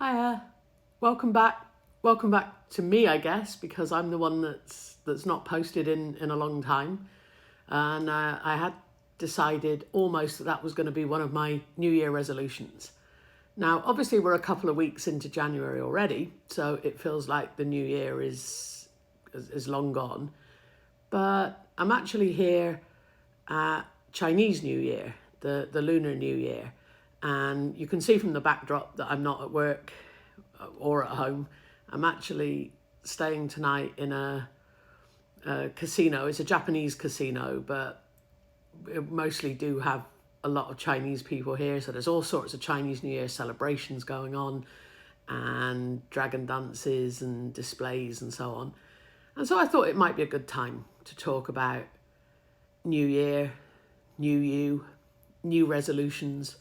Hiya, welcome back. Welcome back to me, I guess, because I'm the one that's not posted in a long time, and I had decided almost that was going to be one of my New Year resolutions. Now, obviously, we're a couple of weeks into January already, so it feels like the New Year is long gone. But I'm actually here at Chinese New Year, the Lunar New Year. And you can see from the backdrop that I'm not at work or at home. I'm actually staying tonight in a casino. It's a Japanese casino, but we mostly do have a lot of Chinese people here. So there's all sorts of Chinese New Year celebrations going on and dragon dances and displays and so on. And so I thought it might be a good time to talk about New Year, new you, new resolutions,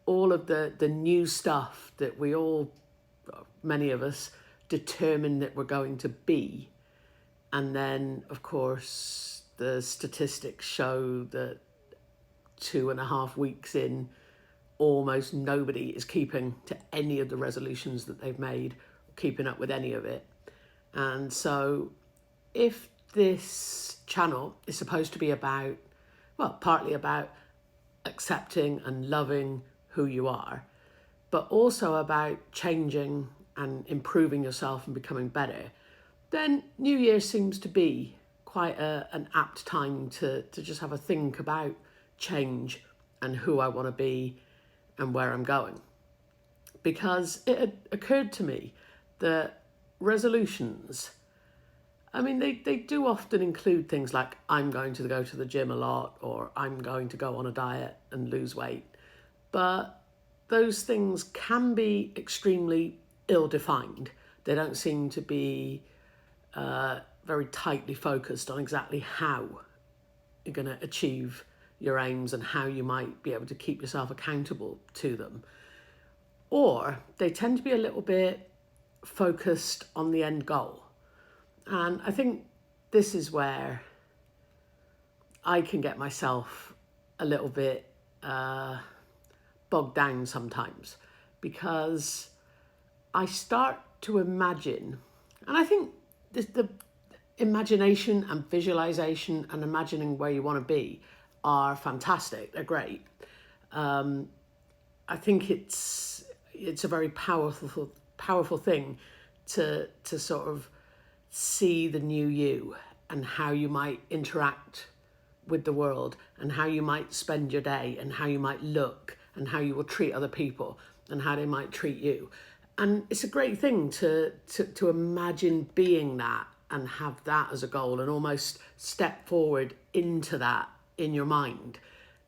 all of the new stuff that we all, many of us, determine that we're going to be. And then, of course, the statistics show that 2.5 weeks in, almost nobody is keeping to any of the resolutions that they've made, keeping up with any of it. And so if this channel is supposed to be about, well, partly about accepting and loving who you are, but also about changing and improving yourself and becoming better, then New Year seems to be quite an apt time to just have a think about change and who I want to be and where I'm going. Because it had occurred to me that resolutions, I mean, they do often include things like I'm going to go to the gym a lot, or I'm going to go on a diet and lose weight. But those things can be extremely ill-defined. They don't seem to be very tightly focused on exactly how you're going to achieve your aims and how you might be able to keep yourself accountable to them. Or they tend to be a little bit focused on the end goal. And I think this is where I can get myself a little bit bogged down sometimes, because I start to imagine, and I think the imagination and visualization and imagining where you want to be are fantastic. They're great. I think it's a very powerful thing to sort of see the new you and how you might interact with the world and how you might spend your day and how you might look and how you will treat other people and how they might treat you. And it's a great thing to imagine being that and have that as a goal and almost step forward into that in your mind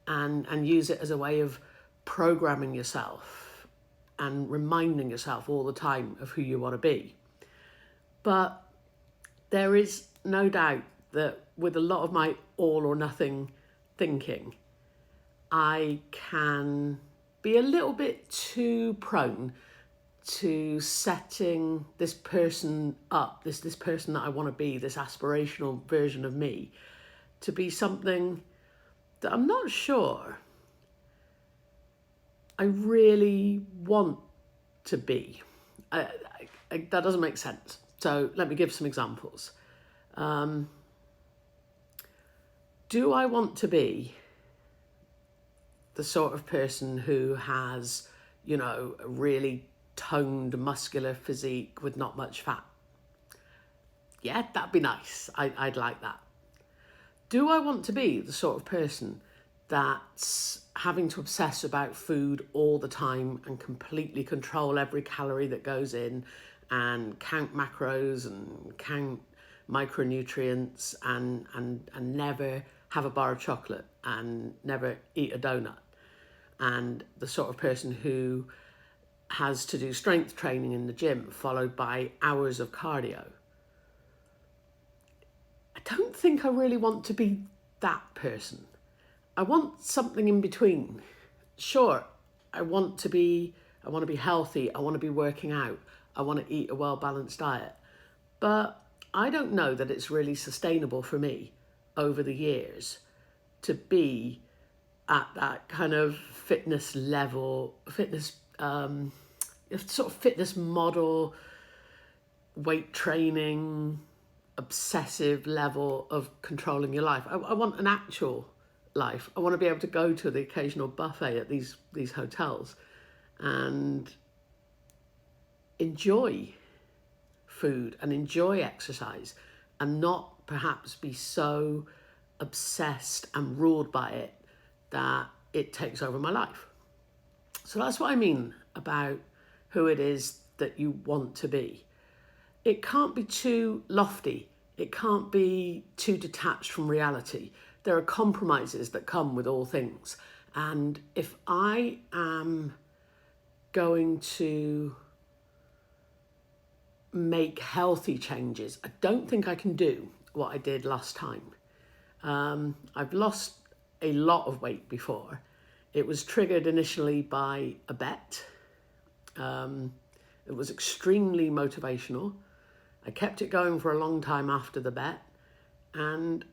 and use it as a way of programming yourself and reminding yourself all the time of who you want to be. But there is no doubt that with a lot of my all or nothing thinking, I can be a little bit too prone to setting this person up, this person that I want to be, this aspirational version of me, to be something that I'm not sure I really want to be. That doesn't make sense. So let me give some examples. Do I want to be the sort of person who has, a really toned, muscular physique with not much fat? Yeah, that'd be nice. I'd like that. Do I want to be the sort of person that's having to obsess about food all the time and completely control every calorie that goes in and count macros and count micronutrients and never have a bar of chocolate and never eat a donut? And the sort of person who has to do strength training in the gym followed by hours of cardio? I don't think I really want to be that person. I want something in between. Sure, I want to be healthy, I want to be working out, I want to eat a well-balanced diet. But I don't know that it's really sustainable for me over the years to be at that kind of fitness level, sort of fitness model, weight training, obsessive level of controlling your life. I want an actual life. I want to be able to go to the occasional buffet at these hotels and enjoy food and enjoy exercise and not perhaps be so obsessed and ruled by it that it takes over my life. So that's what I mean about who it is that you want to be. It can't be too lofty. It can't be too detached from reality. There are compromises that come with all things. And if I am going to make healthy changes, I don't think I can do what I did last time. I've lost a lot of weight before. It was triggered initially by a bet. It was extremely motivational. I kept it going for a long time after the bet. And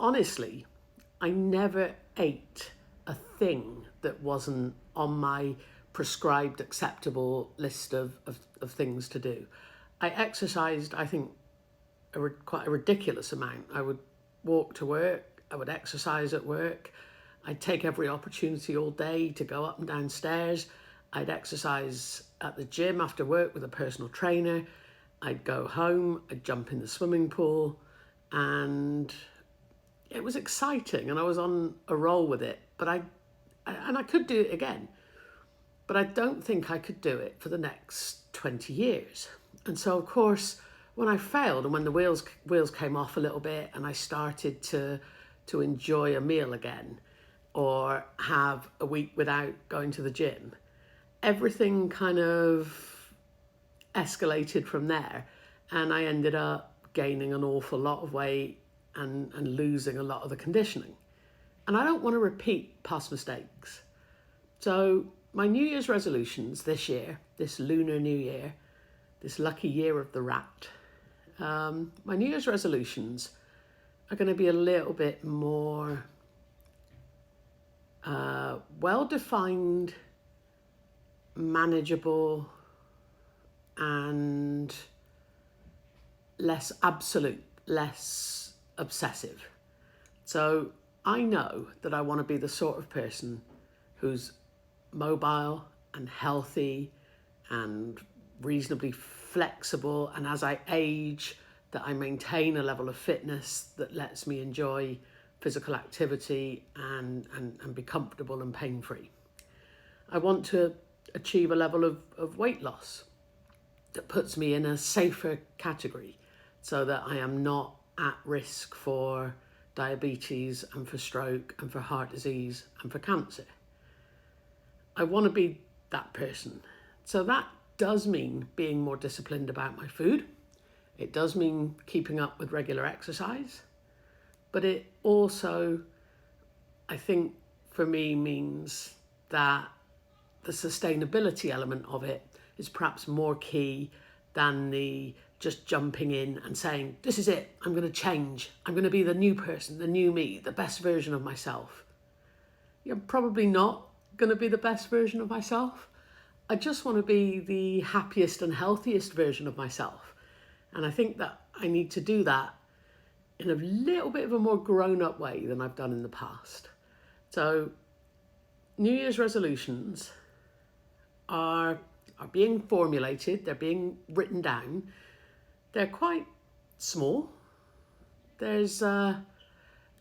honestly, I never ate a thing that wasn't on my prescribed acceptable list of things to do. I exercised, I think, quite a ridiculous amount. I would walk to work, I would exercise at work, I'd take every opportunity all day to go up and down stairs, I'd exercise at the gym after work with a personal trainer, I'd go home, I'd jump in the swimming pool, and it was exciting and I was on a roll with it, but I could do it again, but I don't think I could do it for the next 20 years. And so, of course, when I failed and when the wheels came off a little bit and I started to enjoy a meal again or have a week without going to the gym, everything kind of escalated from there. And I ended up gaining an awful lot of weight and losing a lot of the conditioning. And I don't want to repeat past mistakes. So my New Year's resolutions this year, this lunar new year, this lucky year of the rat, my New Year's resolutions are going to be a little bit more well-defined, manageable, and less absolute, less obsessive. So I know that I want to be the sort of person who's mobile and healthy and reasonably flexible, and as I age, that I maintain a level of fitness that lets me enjoy physical activity and be comfortable and pain-free. I want to achieve a level of weight loss that puts me in a safer category so that I am not at risk for diabetes and for stroke and for heart disease and for cancer. I want to be that person. So that does mean being more disciplined about my food. It does mean keeping up with regular exercise. But it also, I think, for me means that the sustainability element of it is perhaps more key than the just jumping in and saying, this is it, I'm going to change. I'm going to be the new person, the new me, the best version of myself. You're probably not going to be the best version of myself. I just want to be the happiest and healthiest version of myself. And I think that I need to do that in a little bit of a more grown-up way than I've done in the past. So New Year's resolutions are being formulated, they're being written down. They're quite small. There's an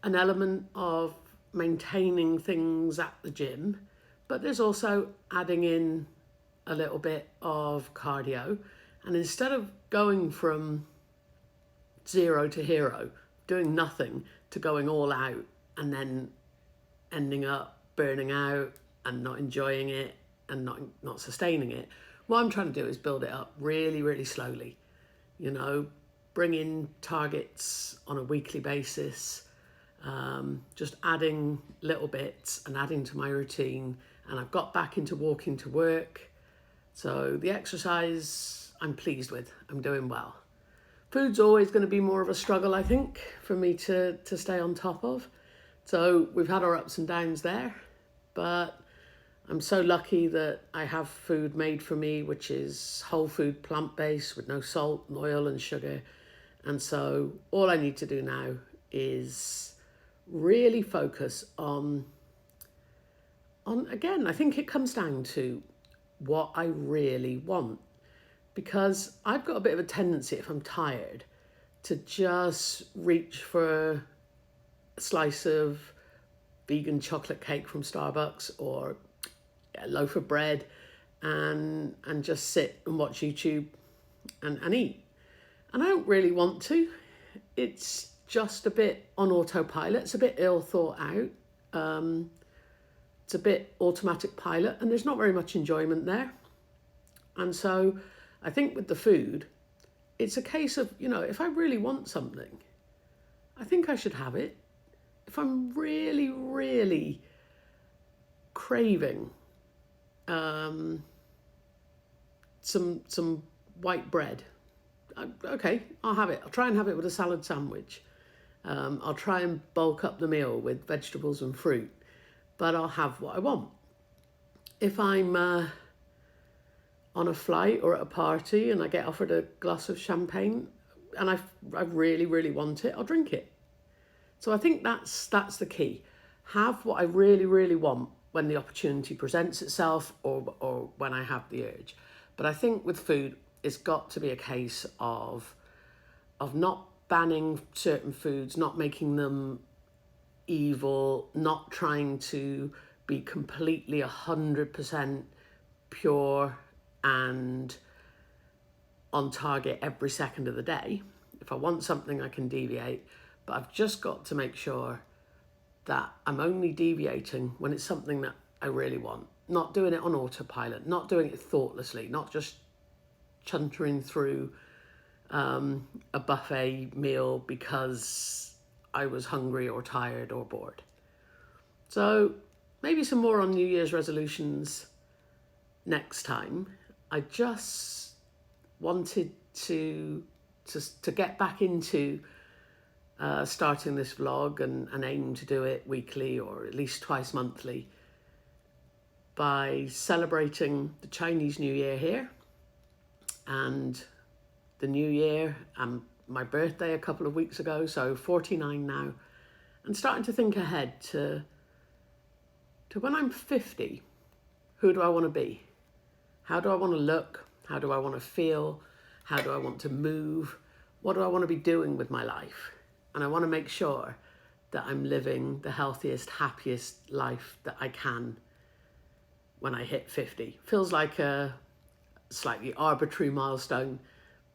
element of maintaining things at the gym, but there's also adding in a little bit of cardio. And instead of going from 0 to hero, doing nothing, to going all out and then ending up burning out and not enjoying it and not sustaining it, what I'm trying to do is build it up really, really slowly. You know, bring in targets on a weekly basis, just adding little bits and adding to my routine. And I've got back into walking to work. So the exercise I'm pleased with, I'm doing well. Food's always going to be more of a struggle, I think, for me to stay on top of. So we've had our ups and downs there, but I'm so lucky that I have food made for me, which is whole food, plant-based, with no salt and oil and sugar. And so all I need to do now is really focus on again, I think it comes down to what I really want. Because I've got a bit of a tendency, if I'm tired, to just reach for a slice of vegan chocolate cake from Starbucks or a loaf of bread and just sit and watch YouTube and eat. And I don't really want to. It's just a bit on autopilot. It's a bit ill thought out. It's a bit automatic pilot, and there's not very much enjoyment there. And so I think with the food, it's a case of, if I really want something, I think I should have it. If I'm really, really craving some white bread, okay, I'll have it. I'll try and have it with a salad sandwich. I'll try and bulk up the meal with vegetables and fruit, but I'll have what I want. If I'm on a flight or at a party and I get offered a glass of champagne and I really, really want it, I'll drink it. So I think that's the key. Have what I really, really want when the opportunity presents itself or when I have the urge. But I think with food, it's got to be a case of not banning certain foods, not making them evil, not trying to be completely 100% pure and on target every second of the day. If I want something, I can deviate, but I've just got to make sure that I'm only deviating when it's something that I really want. Not doing it on autopilot, not doing it thoughtlessly, not just chuntering through a buffet meal because I was hungry or tired or bored. So maybe some more on New Year's resolutions next time. I just wanted to get back into starting this vlog and aim to do it weekly or at least twice monthly by celebrating the Chinese New Year here and the New Year and my birthday a couple of weeks ago, so 49 now, and starting to think ahead to when I'm 50, who do I want to be? How do I want to look? How do I want to feel? How do I want to move? What do I want to be doing with my life? And I want to make sure that I'm living the healthiest, happiest life that I can when I hit 50. Feels like a slightly arbitrary milestone,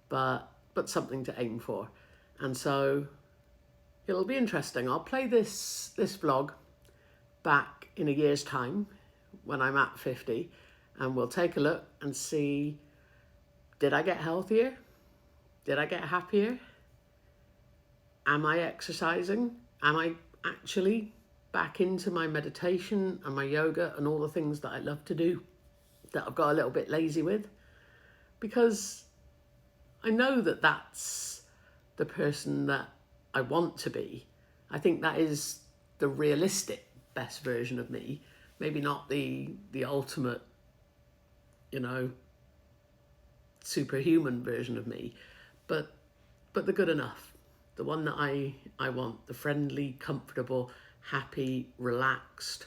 but something to aim for. And so it'll be interesting. I'll play this vlog back in a year's time when I'm at 50, and we'll take a look and see, did I get healthier? Did I get happier? Am I exercising? Am I actually back into my meditation and my yoga and all the things that I love to do that I've got a little bit lazy with? Because I know that that's the person that I want to be. I think that is the realistic best version of me. Maybe not the ultimate, superhuman version of me, but the good enough. The one that I want, the friendly, comfortable, happy, relaxed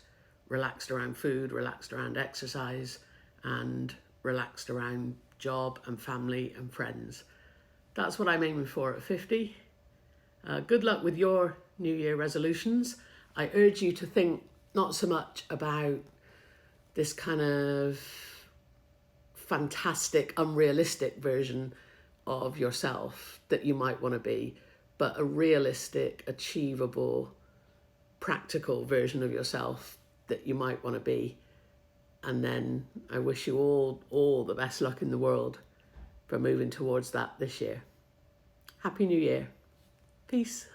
around food, relaxed around exercise, and relaxed around job and family and friends. That's what I'm aiming for at 50. Good luck with your New Year resolutions. I urge you to think not so much about this kind of fantastic, unrealistic version of yourself that you might want to be, but a realistic, achievable, practical version of yourself that you might want to be. And then I wish you all the best luck in the world for moving towards that this year. Happy New Year. Peace.